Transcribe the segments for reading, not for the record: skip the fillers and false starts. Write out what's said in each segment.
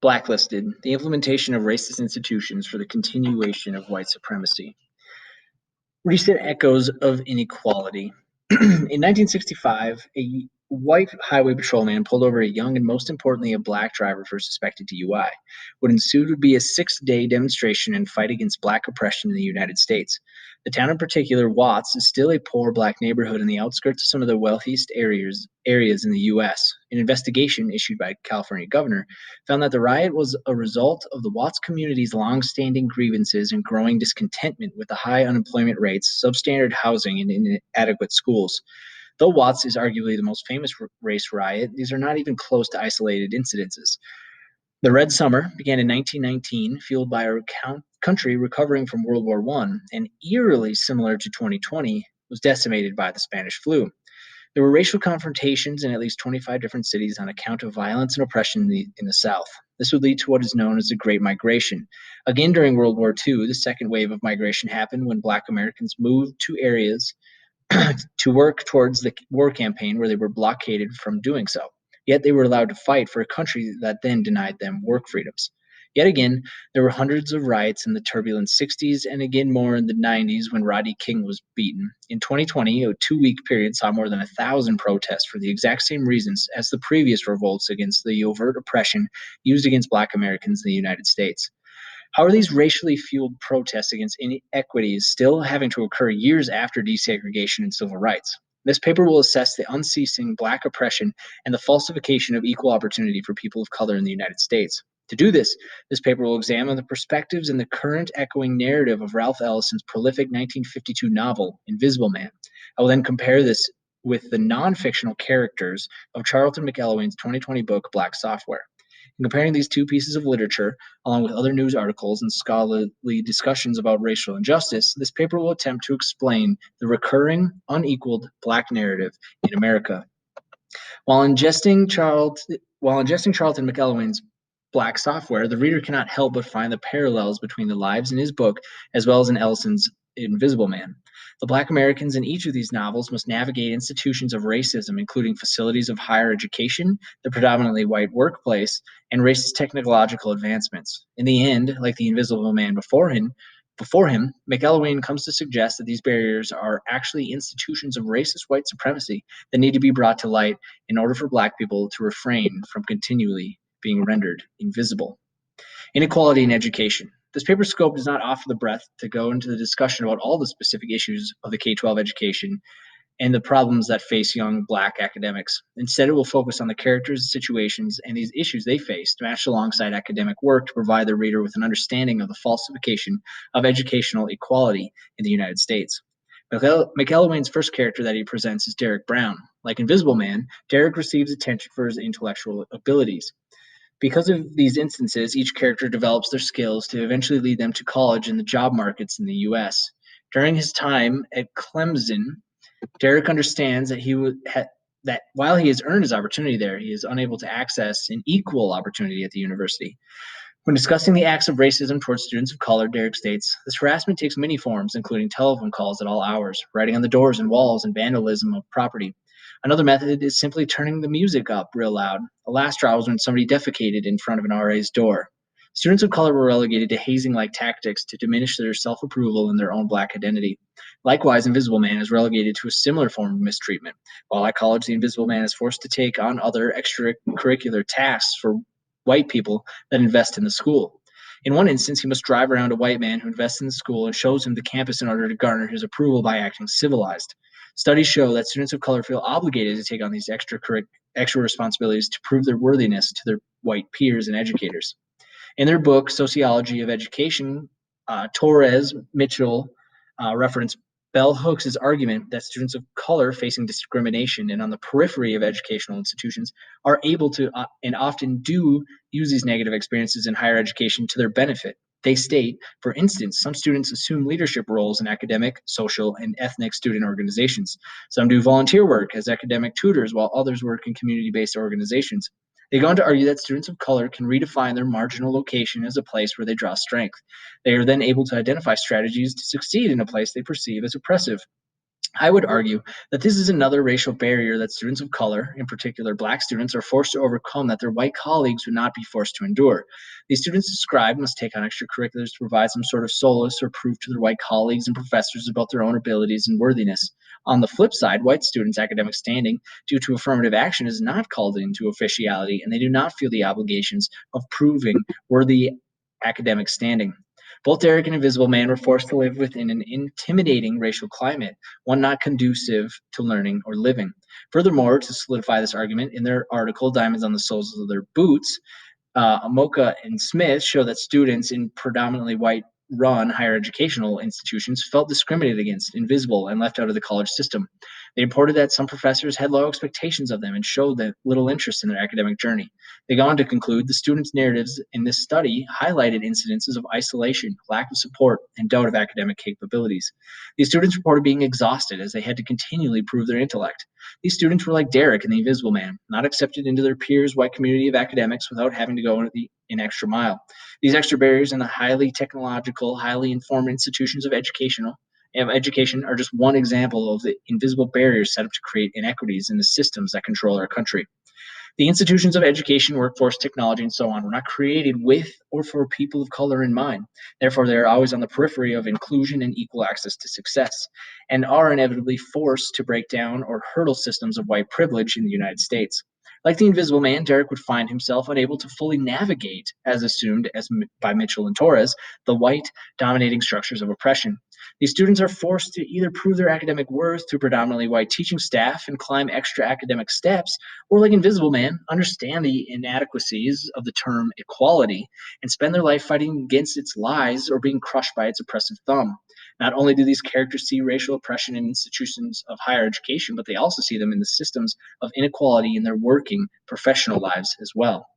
Blacklisted, the implementation of racist institutions for the continuation of white supremacy. Recent echoes of inequality. In 1965, a white highway patrolman pulled over a young and, most importantly, a black driver for suspected DUI. What ensued would be a 6-day demonstration and fight against black oppression in the United States. The town in particular, Watts, is still a poor black neighborhood in the outskirts of some of the wealthiest areas in the U.S. An investigation issued by California governor found that the riot was a result of the Watts community's long-standing grievances and growing discontentment with the high unemployment rates, substandard housing, and inadequate schools. Though Watts is arguably the most famous race riot, these are not even close to isolated incidences. The Red Summer began in 1919, fueled by a country recovering from World War I, and eerily similar to 2020, was decimated by the Spanish flu. There were racial confrontations in at least 25 different cities on account of violence and oppression in the South. This would lead to what is known as the Great Migration. Again, during World War II, the second wave of migration happened when Black Americans moved to areas to work towards the war campaign where they were blockaded from doing so. Yet they were allowed to fight for a country that then denied them work freedoms. Yet again, there were hundreds of riots in the turbulent 60s and again more in the 90s when Rodney King was beaten. In 2020, a 2-week period saw more than 1,000 protests for the exact same reasons as the previous revolts against the overt oppression used against Black Americans in the United States. How are these racially fueled protests against inequities still having to occur years after desegregation and civil rights? This paper will assess the unceasing Black oppression and the falsification of equal opportunity for people of color in the United States. To do this paper will examine the perspectives and the current echoing narrative of Ralph Ellison's prolific 1952 novel, Invisible Man. I will then compare this with the non-fictional characters of Charlton McElwain's 2020 book, Black Software. In comparing these two pieces of literature, along with other news articles and scholarly discussions about racial injustice, this paper will attempt to explain the recurring, unequaled Black narrative in America. While ingesting Charlton McElwain's Black Software, the reader cannot help but find the parallels between the lives in his book as well as in Ellison's Invisible Man. The Black Americans in each of these novels must navigate institutions of racism, including facilities of higher education, the predominantly white workplace, and racist technological advancements. In the end, like the Invisible Man before him, McElwain comes to suggest that these barriers are actually institutions of racist white supremacy that need to be brought to light in order for Black people to refrain from continually being rendered invisible. Inequality in education. This paper's scope does not offer the breadth to go into the discussion about all the specific issues of the K-12 education and the problems that face young Black academics. Instead, it will focus on the characters, situations, and these issues they face to match alongside academic work to provide the reader with an understanding of the falsification of educational equality in the United States. McElwain's first character that he presents is Derek Brown. Like Invisible Man, Derek receives attention for his intellectual abilities. Because of these instances, each character develops their skills to eventually lead them to college and the job markets in the U.S. During his time at Clemson, Derek understands that while he has earned his opportunity there, he is unable to access an equal opportunity at the university. When discussing the acts of racism towards students of color, Derek states, "This harassment takes many forms, including telephone calls at all hours, writing on the doors and walls, and vandalism of property. Another method is simply turning the music up real loud. The last straw was when somebody defecated in front of an RA's door. Students of color were relegated to hazing-like tactics to diminish their self-approval and their own Black identity. Likewise, Invisible Man is relegated to a similar form of mistreatment. While at college, the Invisible Man is forced to take on other extracurricular tasks for white people that invest in the school. In one instance, he must drive around a white man who invests in the school and shows him the campus in order to garner his approval by acting civilized. Studies show that students of color feel obligated to take on these extra responsibilities to prove their worthiness to their white peers and educators." In their book, Sociology of Education, Torres Mitchell referenced Bell Hooks' argument that students of color facing discrimination and on the periphery of educational institutions are able to and often do use these negative experiences in higher education to their benefit. They state, for instance, some students assume leadership roles in academic, social, and ethnic student organizations. Some do volunteer work as academic tutors, while others work in community-based organizations. They go on to argue that students of color can redefine their marginal location as a place where they draw strength. They are then able to identify strategies to succeed in a place they perceive as oppressive. I would argue that this is another racial barrier that students of color, in particular Black students, are forced to overcome that their white colleagues would not be forced to endure. These students described must take on extracurriculars to provide some sort of solace or proof to their white colleagues and professors about their own abilities and worthiness. On the flip side, white students' academic standing due to affirmative action is not called into officiality, and they do not feel the obligations of proving worthy academic standing. Both Derek and Invisible Man were forced to live within an intimidating racial climate, one not conducive to learning or living. Furthermore, to solidify this argument, in their article, Diamonds on the Soles of Their Boots, Amoka and Smith show that students in predominantly white run higher educational institutions felt discriminated against, invisible, and left out of the college system. They reported that some professors had low expectations of them and showed that little interest in their academic journey. They go on to conclude the students' narratives in this study highlighted incidences of isolation, lack of support, and doubt of academic capabilities. These students reported being exhausted as they had to continually prove their intellect. These students were like Derek and the Invisible Man, not accepted into their peers' white community of academics without having to go an extra mile. These extra barriers in the highly technological, highly informed institutions of education are just one example of the invisible barriers set up to create inequities in the systems that control our country. The institutions of education, workforce, technology, and so on were not created with or for people of color in mind. Therefore, they are always on the periphery of inclusion and equal access to success, and are inevitably forced to break down or hurdle systems of white privilege in the United States. Like the Invisible Man, Derek would find himself unable to fully navigate, as assumed by Mitchell and Torres, the white dominating structures of oppression. These students are forced to either prove their academic worth through predominantly white teaching staff and climb extra academic steps, or like Invisible Man, understand the inadequacies of the term equality and spend their life fighting against its lies or being crushed by its oppressive thumb. Not only do these characters see racial oppression in institutions of higher education, but they also see them in the systems of inequality in their working professional lives as well.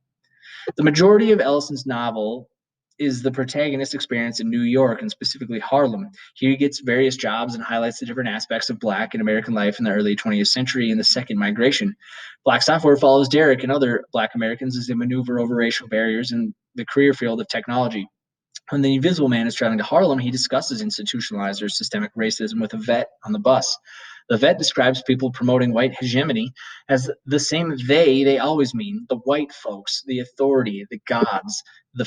The majority of Ellison's novel is the protagonist's experience in New York and specifically Harlem. Here he gets various jobs and highlights the different aspects of Black and American life in the early 20th century and the Second Migration. Black Software follows Derek and other Black Americans as they maneuver over racial barriers in the career field of technology. When the Invisible Man is traveling to Harlem, he discusses institutionalized or systemic racism with a vet on the bus. The vet describes people promoting white hegemony as the same they always mean, the white folks, the authority, the gods, the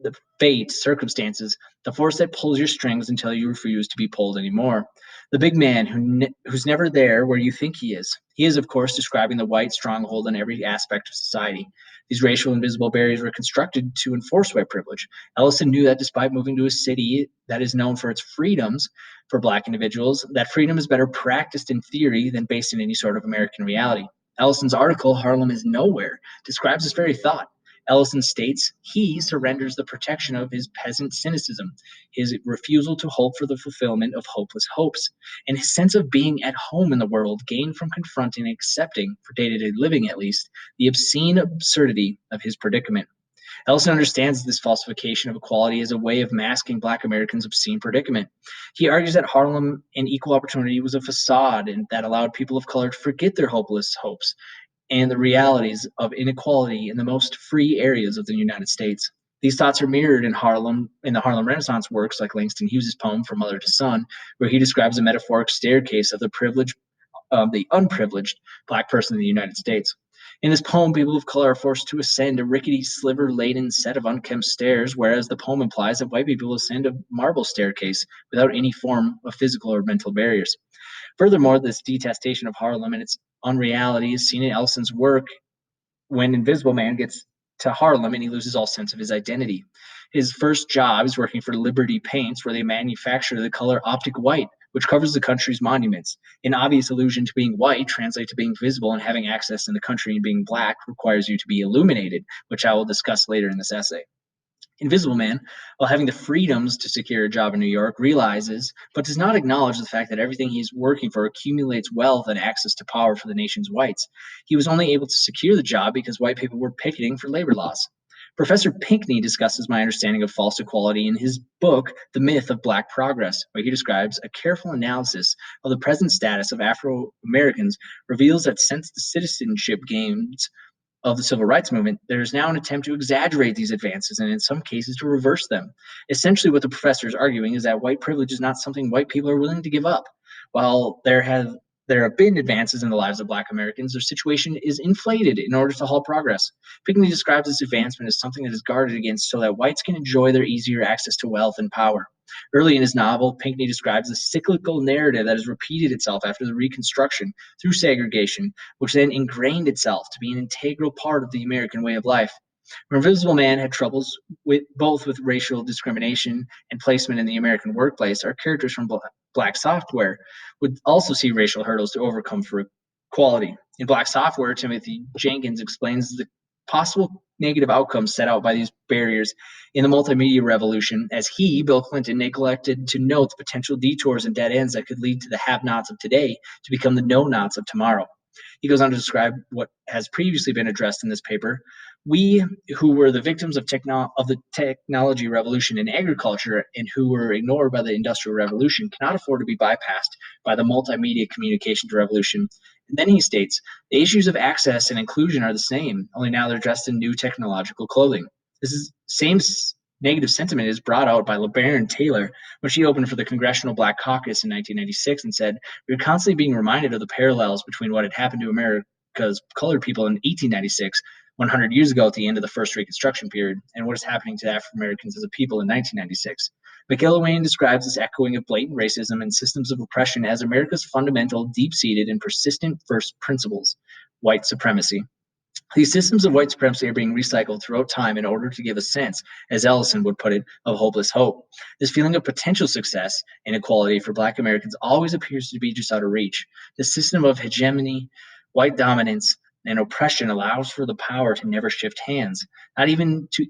the fate, circumstances, the force that pulls your strings until you refuse to be pulled anymore. The big man who's never there where you think he is. He is, of course, describing the white stronghold in every aspect of society. These racial invisible barriers were constructed to enforce white privilege. Ellison knew that despite moving to a city that is known for its freedoms for Black individuals, that freedom is better practiced in theory than based in any sort of American reality. Ellison's article, Harlem is Nowhere, describes this very thought. Ellison states he surrenders the protection of his peasant cynicism, his refusal to hope for the fulfillment of hopeless hopes, and his sense of being at home in the world gained from confronting and accepting, for day-to-day living at least, the obscene absurdity of his predicament. Ellison understands this falsification of equality as a way of masking Black Americans' obscene predicament. He argues that Harlem and equal opportunity was a facade and that allowed people of color to forget their hopeless hopes and the realities of inequality in the most free areas of the United States. These thoughts are mirrored in the Harlem Renaissance works like Langston Hughes' poem From Mother to Son, where he describes a metaphoric staircase of the unprivileged Black person in the United States. In this poem, people of color are forced to ascend a rickety, sliver-laden set of unkempt stairs, whereas the poem implies that white people ascend a marble staircase without any form of physical or mental barriers. Furthermore, this detestation of Harlem and its unreality is seen in Ellison's work when Invisible Man gets to Harlem and he loses all sense of his identity. His first job is working for Liberty Paints, where they manufacture the color optic white, which covers the country's monuments. An obvious allusion to being white translates to being visible, and having access in the country and being Black requires you to be illuminated, which I will discuss later in this essay. Invisible Man, while having the freedoms to secure a job in New York, realizes but does not acknowledge the fact that everything he's working for accumulates wealth and access to power for the nation's whites. He was only able to secure the job because white people were picketing for labor laws. Professor Pinckney discusses my understanding of false equality in his book, The Myth of Black Progress, where he describes a careful analysis of the present status of Afro Americans reveals that since the citizenship gains of the civil rights movement, there is now an attempt to exaggerate these advances and in some cases to reverse them. Essentially, what the professor is arguing is that white privilege is not something white people are willing to give up. While there have been advances in the lives of Black Americans, their situation is inflated in order to halt progress. Pinckney describes this advancement as something that is guarded against so that whites can enjoy their easier access to wealth and power. Early in his novel, Pinckney describes a cyclical narrative that has repeated itself after the Reconstruction through segregation, which then ingrained itself to be an integral part of the American way of life. Where Invisible Man had troubles with racial discrimination and placement in the American workplace, our characters from Black Software would also see racial hurdles to overcome for equality. In Black Software, Timothy Jenkins explains the possible negative outcomes set out by these barriers in the multimedia revolution, as he, Bill Clinton, neglected to note the potential detours and dead ends that could lead to the have-nots of today to become the know-nots of tomorrow. He goes on to describe what has previously been addressed in this paper. We, who were the victims of the technology revolution in agriculture and who were ignored by the industrial revolution, cannot afford to be bypassed by the multimedia communications revolution. And then he states, the issues of access and inclusion are the same, only now they're dressed in new technological clothing. This is same negative sentiment is brought out by LeBaron Taylor when she opened for the Congressional Black Caucus in 1996 and said, we were constantly being reminded of the parallels between what had happened to America's colored people in 1896, 100 years ago at the end of the first Reconstruction period, and what is happening to African Americans as a people in 1996. McIlwain describes this echoing of blatant racism and systems of oppression as America's fundamental, deep-seated, and persistent first principles, white supremacy. These systems of white supremacy are being recycled throughout time in order to give a sense, as Ellison would put it, of hopeless hope. This feeling of potential success and equality for Black Americans always appears to be just out of reach. The system of hegemony, white dominance, and oppression allows for the power to never shift hands, not even to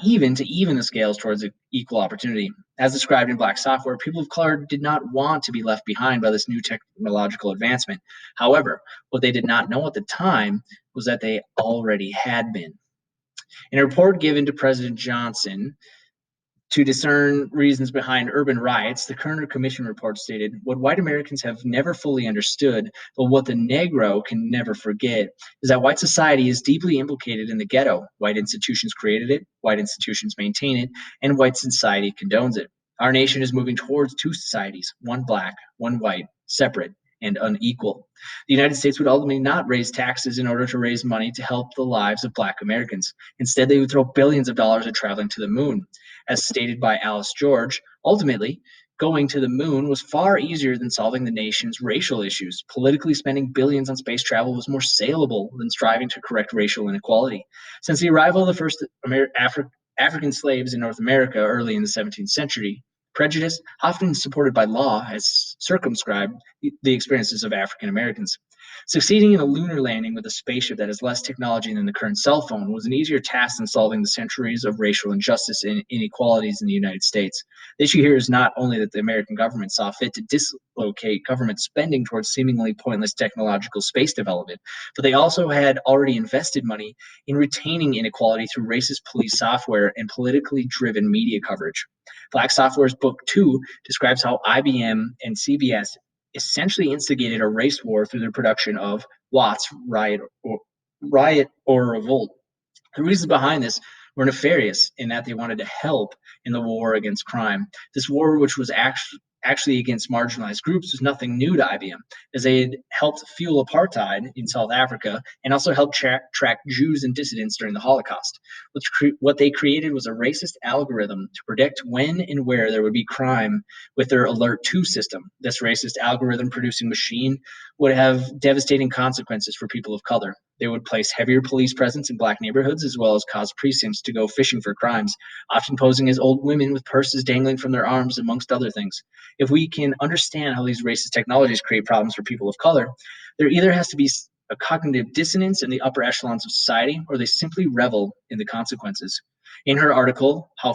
even the scales towards equal opportunity. As described in Black Software, people of color did not want to be left behind by this new technological advancement. However, what they did not know at the time was that they already had been. In a report given to President Johnson to discern reasons behind urban riots, the Kerner Commission report stated, what white Americans have never fully understood, but what the Negro can never forget, is that white society is deeply implicated in the ghetto. White institutions created it, white institutions maintain it, and white society condones it. Our nation is moving towards two societies, one black, one white, separate and unequal. The United States would ultimately not raise taxes in order to raise money to help the lives of Black Americans. Instead, they would throw billions of dollars at traveling to the moon. As stated by Alice George, ultimately, going to the moon was far easier than solving the nation's racial issues. Politically, spending billions on space travel was more saleable than striving to correct racial inequality. Since the arrival of the first African slaves in North America early in the 17th century, prejudice, often supported by law, has circumscribed the experiences of African Americans. Succeeding in a lunar landing with a spaceship that has less technology than the current cell phone was an easier task than solving the centuries of racial injustice and inequalities in the United States. The issue here is not only that the American government saw fit to dislocate government spending towards seemingly pointless technological space development, but they also had already invested money in retaining inequality through racist police software and politically driven media coverage. Black Software's Book 2 describes how IBM and CBS essentially instigated a race war through their production of Watts, Riot or Revolt. The reasons behind this were nefarious in that they wanted to help in the war against crime. This war, which was actually against marginalized groups, was nothing new to IBM, as they had helped fuel apartheid in South Africa and also helped track Jews and dissidents during the Holocaust. What they created was a racist algorithm to predict when and where there would be crime with their Alert 2 system. This racist algorithm producing machine would have devastating consequences for people of color. They would place heavier police presence in Black neighborhoods as well as cause precincts to go fishing for crimes, often posing as old women with purses dangling from their arms, amongst other things. If we can understand how these racist technologies create problems for people of color, there either has to be a cognitive dissonance in the upper echelons of society, or they simply revel in the consequences. In her article, How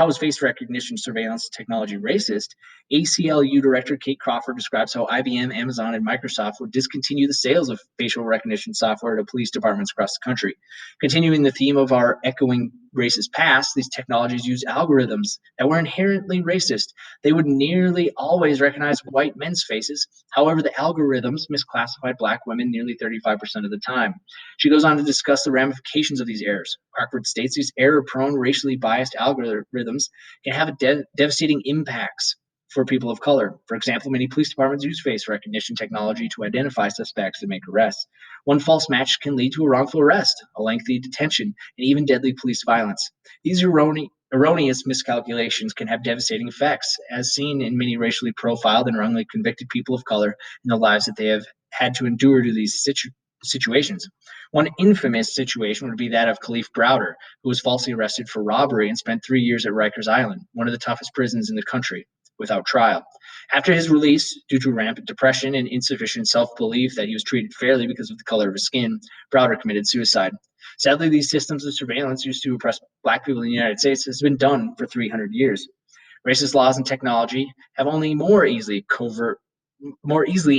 is Face Recognition Surveillance Technology Racist? ACLU Director Kate Crawford describes how IBM, Amazon, and Microsoft would discontinue the sales of facial recognition software to police departments across the country. Continuing the theme of our echoing racist past, these technologies use algorithms that were inherently racist. They would nearly always recognize white men's faces. However, the algorithms misclassified Black women nearly 35% of the time. She goes on to discuss the ramifications of these errors. Crawford states these error-prone, racially biased algorithms can have devastating impacts for people of color. For example, many police departments use face recognition technology to identify suspects and make arrests. One false match can lead to a wrongful arrest, a lengthy detention, and even deadly police violence. These erroneous miscalculations can have devastating effects, as seen in many racially profiled and wrongly convicted people of color and the lives that they have had to endure to these situations. One infamous situation would be that of Khalif Browder, who was falsely arrested for robbery and spent 3 years at Rikers Island, one of the toughest prisons in the country, without trial. After his release, due to rampant depression and insufficient self-belief that he was treated fairly because of the color of his skin, Browder committed suicide. Sadly, these systems of surveillance used to oppress Black people in the United States has been done for 300 years. Racist laws and technology have only more easily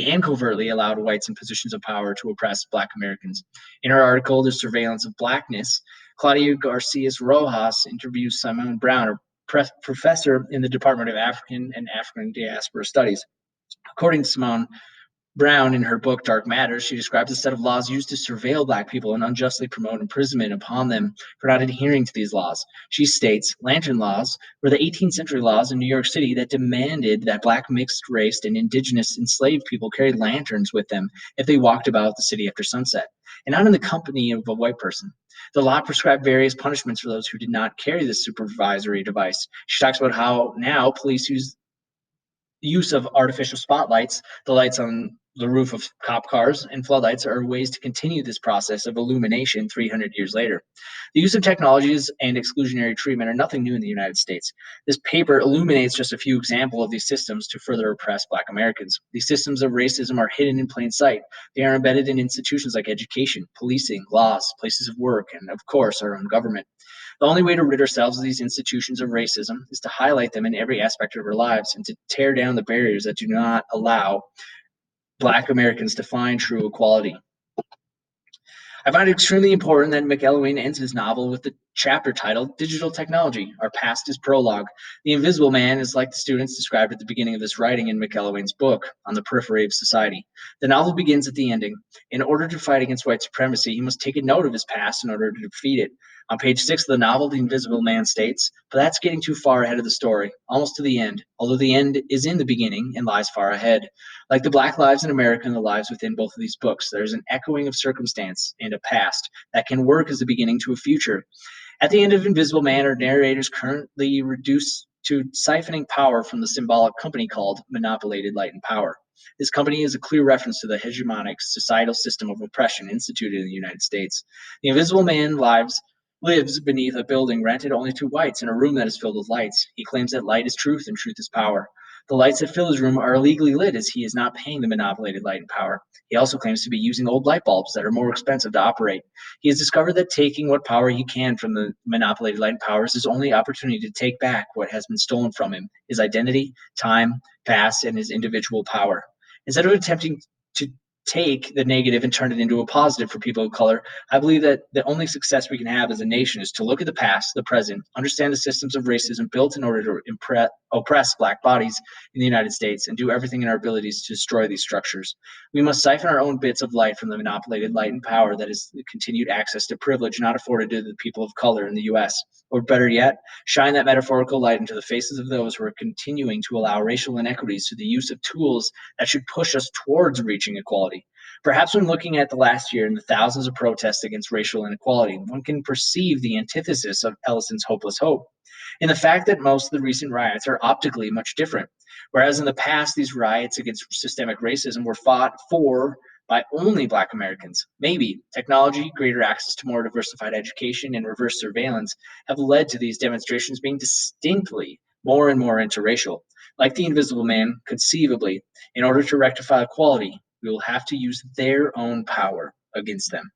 and covertly allowed whites in positions of power to oppress Black Americans. In her article, The Surveillance of Blackness, Claudia Garcias Rojas interviews Simone Brown, a professor in the Department of African and African Diaspora Studies. According to Simone Brown, in her book Dark Matters, she describes a set of laws used to surveil Black people and unjustly promote imprisonment upon them for not adhering to these laws. She states, lantern laws were the 18th century laws in New York City that demanded that Black mixed race and indigenous enslaved people carry lanterns with them if they walked about the city after sunset, and not in the company of a white person. The law prescribed various punishments for those who did not carry this supervisory device. She talks about how now police use of artificial spotlights, the lights on the roof of cop cars, and floodlights are ways to continue this process of illumination 300 years later. The use of technologies and exclusionary treatment are nothing new in the United States. This paper illuminates just a few examples of these systems to further oppress Black Americans. These systems of racism are hidden in plain sight. They are embedded in institutions like education, policing, laws, places of work, and of course, our own government. The only way to rid ourselves of these institutions of racism is to highlight them in every aspect of our lives and to tear down the barriers that do not allow Black Americans to find true equality. I find it extremely important that McElwain ends his novel with the chapter titled Digital Technology, Our Past is Prologue. The Invisible Man is like the students described at the beginning of this writing in McElwain's book, On the Periphery of Society. The novel begins at the ending. In order to fight against white supremacy, he must take a note of his past in order to defeat it. On page 6 of the novel, the Invisible Man states, but that's getting too far ahead of the story, almost to the end, although the end is in the beginning and lies far ahead. Like the Black lives in America and the lives within both of these books, there's an echoing of circumstance and a past that can work as a beginning to a future. At the end of Invisible Man, our narrator is currently reduced to siphoning power from the symbolic company called Monopolated Light and Power. This company is a clear reference to the hegemonic societal system of oppression instituted in the United States. The Invisible Man lives beneath a building rented only to whites in a room that is filled with lights. He claims that light is truth and truth is power. The lights that fill his room are illegally lit as he is not paying the monopolated light and power. He also claims to be using old light bulbs that are more expensive to operate. He has discovered that taking what power he can from the monopolated light and power is his only opportunity to take back what has been stolen from him, his identity, time, past, and his individual power. Instead of attempting to take the negative and turn it into a positive for people of color, I believe that the only success we can have as a nation is to look at the past, the present, understand the systems of racism built in order to oppress Black bodies in the United States, and do everything in our abilities to destroy these structures. We must siphon our own bits of light from the monopolated light and power that is the continued access to privilege not afforded to the people of color in the U.S. Or better yet, shine that metaphorical light into the faces of those who are continuing to allow racial inequities through the use of tools that should push us towards reaching equality. Perhaps when looking at the last year and the thousands of protests against racial inequality, one can perceive the antithesis of Ellison's hopeless hope in the fact that most of the recent riots are optically much different. Whereas in the past, these riots against systemic racism were fought for by only Black Americans. Maybe technology, greater access to more diversified education, and reverse surveillance have led to these demonstrations being distinctly more and more interracial. Like the Invisible Man, conceivably, in order to rectify equality, we will have to use their own power against them.